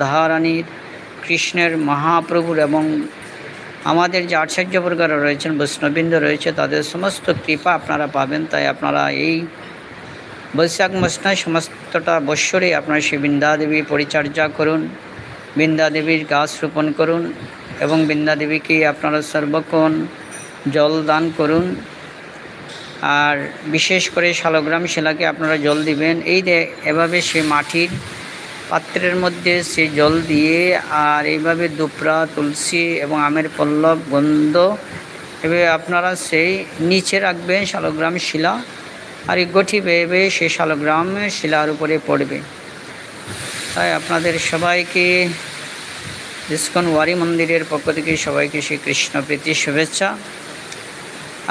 রাধারানীর, কৃষ্ণের, মহাপ্রভুর এবং আমাদের যে আচার্যবর্গরা রয়েছেন, বৈষ্ণববৃন্দ রয়েছে, তাদের সমস্ত কৃপা আপনারা পাবেন। তাই আপনারা এই বৈশাখ মাসটায় সমস্তটা বৎসরে আপনারা সেই বৃন্দাদেবী পরিচর্যা করুন, বৃন্দাদেবীর গাছ রোপণ করুন এবং বৃন্দাদেবীকে আপনারা সর্বক্ষণ জল দান করুন। আর বিশেষ করে শালগ্রাম শিলাকে আপনারা জল দিবেন। এভাবে সে মাটির পাত্রের মধ্যে সে জল দিয়ে আর এইভাবে দুপরা, তুলসী এবং আমের পল্লব, গন্ধ এভাবে আপনারা সেই নিচে রাখবেন শালগ্রাম শিলা, আর এই গঠি বেয়ে বেয়ে সেই শালগ্রাম শিলার উপরে পড়বে। তাই আপনাদের সবাইকে ইস্কন ওয়ারি মন্দিরের পক্ষ থেকে সবাইকে শ্রী কৃষ্ণ প্রীতি শুভেচ্ছা।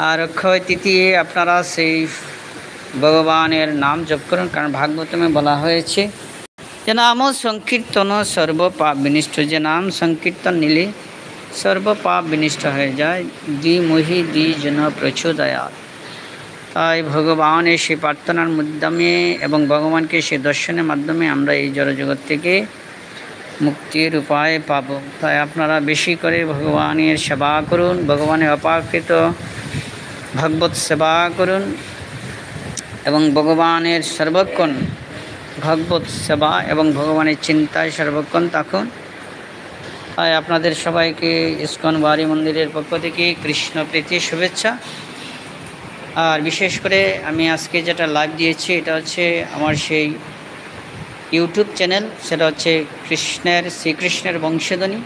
আর অক্ষয় তৃতীয়ে আপনারা সেই ভগবানের নাম জপ করুন, কারণ ভাগবতমে বলা হয়েছে যে নাম সংকীর্তন সর্বপাপ বিনিষ্ট, যে নাম সংকীর্তন নিলে সর্বপাপ বিনিষ্ট হয়ে যায়। দ্বি মোহি দ্বি জন প্রচোদয়াৎ। তাই ভগবানের সেই প্রার্থনার মাধ্যমে এবং ভগবানকে সেই দর্শনের মাধ্যমে আমরা এই জড়জগৎ থেকে মুক্তির উপায় পাব। তাই আপনারা বেশি করে ভগবানের সেবা করুন, ভগবানের অপাকৃত ভগবত সেবা করুন এবং ভগবানের সর্বক্ষণ ভগবত সেবা এবং ভগবানের চিন্তায় সর্বক্ষণ থাকুন। তাই আপনাদের সবাইকে ইস্কন ওয়ারি মন্দিরের পক্ষ থেকে কৃষ্ণ প্রীতি শুভেচ্ছা। আর বিশেষ করে আমি আজকে যেটা লাইভ দিয়েছি এটা হচ্ছে আমার সেই ইউটিউব চ্যানেল, সেটা হচ্ছে শ্রীকৃষ্ণের বংশধ্বনি।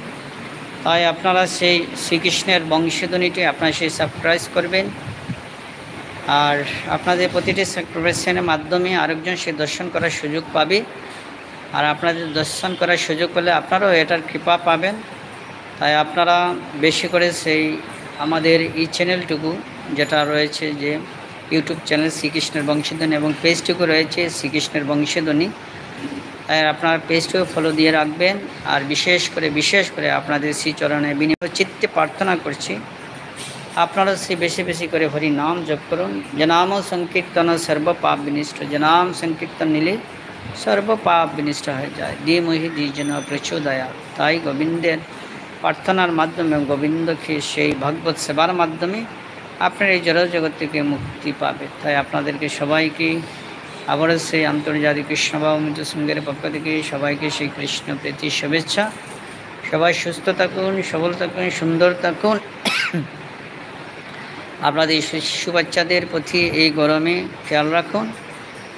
তাই আপনারা সেই শ্রীকৃষ্ণের বংশধ্বনিটি আপনারা সেই সাবস্ক্রাইব করবেন। আর আপনাদের প্রতিটি সাবস্ক্রিপশনের মাধ্যমে আরেকজন সে দর্শন করার সুযোগ পাবে, আর আপনাদের দর্শন করার সুযোগ পেলে আপনারাও এটার কৃপা পাবেন। তাই আপনারা বেশি করে সেই আমাদের এই চ্যানেলটুকু যেটা রয়েছে যে ইউটিউব চ্যানেল শ্রীকৃষ্ণের বংশধ্বনি এবং পেজটুকু রয়েছে শ্রীকৃষ্ণের বংশধ্বনি, তাই আপনার পেজটিও ফলো দিয়ে রাখবেন। আর বিশেষ করে আপনাদের শ্রীচরণে বিনয় চিত্তে প্রার্থনা করছি আপনারা সে বেশি বেশি করে হরি নাম জপ করুন। যে নাম সংকীর্তন সর্বপাপ বিনিষ্ট, যে নাম সংকীর্তন নিলে সর্বপাপ বিনিষ্ট হয়ে যায়। দ্বি মোহি দ্বি জন প্রচোদয়াৎ। তাই গোবিন্দের প্রার্থনার মাধ্যমে গোবিন্দকে সেই ভগবত সেবার মাধ্যমে আপনার এই জড়জগৎ থেকে মুক্তি পাবে। তাই আপনাদেরকে সবাইকে আবারও সেই আন্তর্জাতিক কৃষ্ণ ভাবমিত সঙ্গের পক্ষ থেকে সবাইকে সেই কৃষ্ণ প্রীতি শুভেচ্ছা। সবাই সুস্থ থাকুন, সবল থাকুন, সুন্দর থাকুন। আপনাদের শিশু বাচ্চাদের প্রতি এই গরমে খেয়াল রাখুন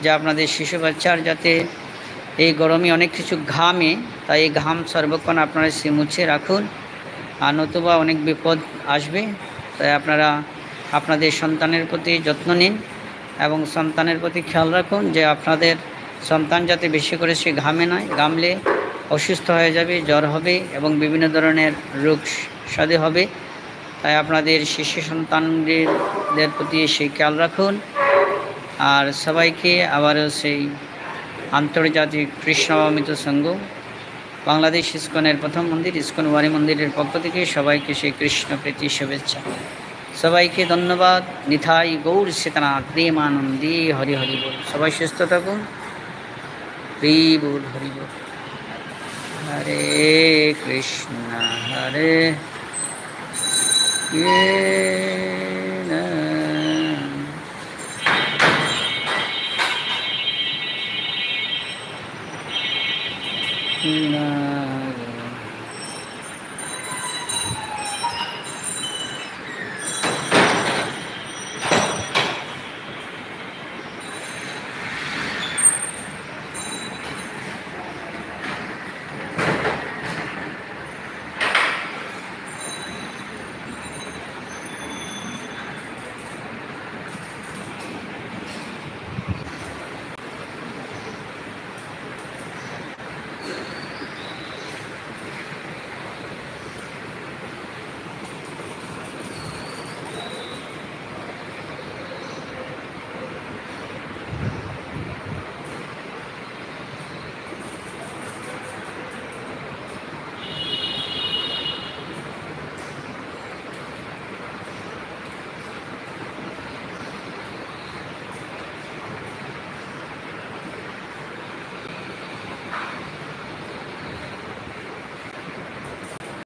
যে আপনাদের শিশু বাচ্চার যাতে এই গরমে অনেক কিছু ঘামে, তাই এই ঘাম সর্বক্ষণ আপনারা সে মুছে রাখুন, আর নতুবা অনেক বিপদ আসবে। তাই আপনারা আপনাদের সন্তানের প্রতি যত্ন নিন এবং সন্তানের প্রতি খেয়াল রাখুন যে আপনাদের সন্তান যাতে বেশি করে সে ঘামে নয়, ঘামলে অসুস্থ হয়ে যাবে, জ্বর হবে এবং বিভিন্ন ধরনের রোগ সাধে হবে। তাই আপনাদের শিশু সন্তানদের প্রতি সেই খেয়াল রাখুন। আর সবাইকে আবারও সেই আন্তর্জাতিক কৃষ্ণ ভাবমিত সংঘ বাংলাদেশ ইস্কনের প্রথম মন্দির ইস্কন ওয়ারি মন্দিরের পক্ষ থেকে সবাইকে সেই কৃষ্ণ প্রীতি শুভেচ্ছা। সবাইকে ধন্যবাদ। নিতাই গৌর সীতানাথ প্রেমানন্দে হরি হরি বল। সবাই সুস্থ থাকুন। হরি বল, হরি বল। হরে কৃষ্ণ হরে কৃষ্ণ